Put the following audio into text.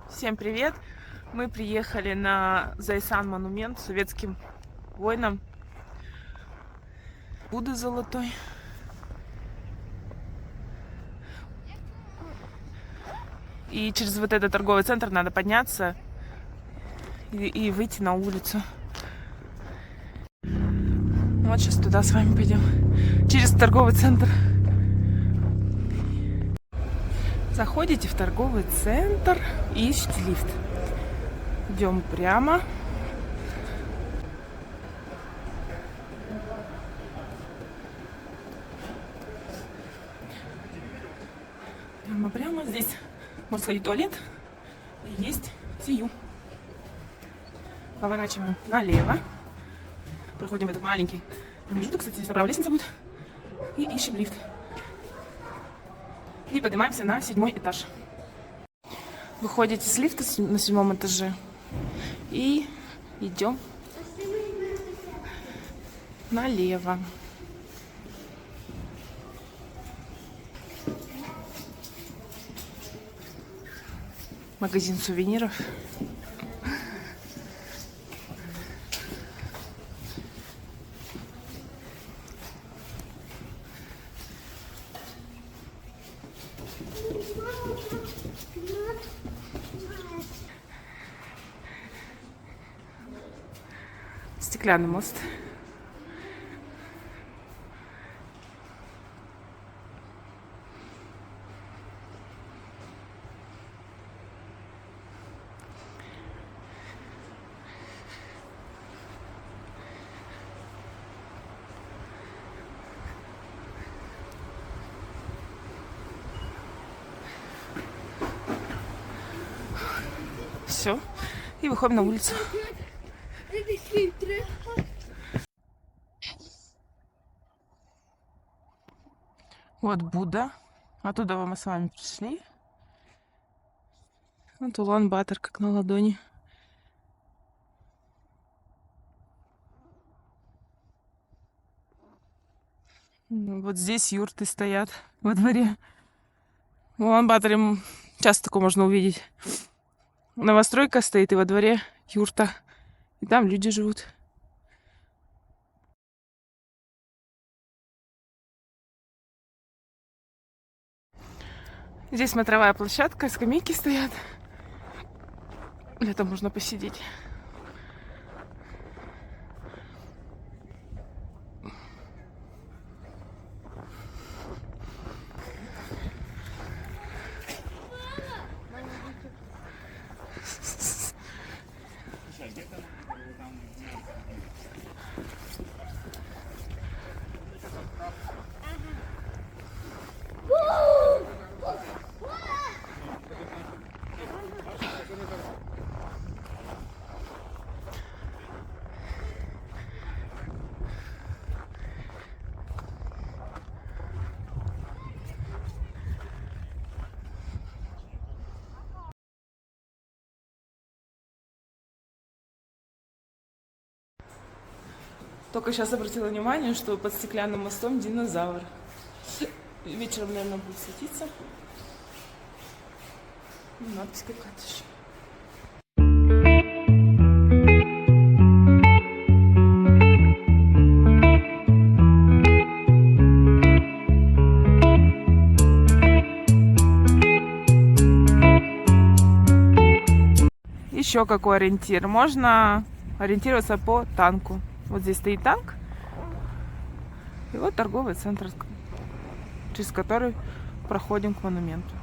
Всем привет! Мы приехали на Зайсан монумент советским воинам. Будда золотой. И через вот этот торговый центр надо подняться и выйти на улицу. Вот сейчас туда с вами пойдем. Через торговый центр. Заходите в торговый центр и ищите лифт. Идем прямо. Прямо здесь можно сходить в туалет. И есть сию. Поворачиваем налево. Проходим этот маленький промежуток. Кстати, здесь направо лестница будет. И ищем лифт. И поднимаемся на 7-й этаж. Выходите с лифта на 7-м этаже. И идем налево. Магазин сувениров. Стеклянный мост. Все. И выходим на улицу. Вот Будда. Оттуда мы с вами пришли. Вот Улан-Батор, как на ладони. Вот здесь юрты стоят во дворе. В Улан-Баторе часто такое можно увидеть. Новостройка стоит, и во дворе юрта. И там люди живут. Здесь смотровая площадка, скамейки стоят. Летом можно посидеть. Только сейчас обратила внимание, что под стеклянным мостом динозавр. Вечером, наверное, будет светиться. Надпись какая-то еще. Еще какой ориентир? Можно ориентироваться по танку. Вот здесь стоит танк. И вот торговый центр, через который проходим к монументу.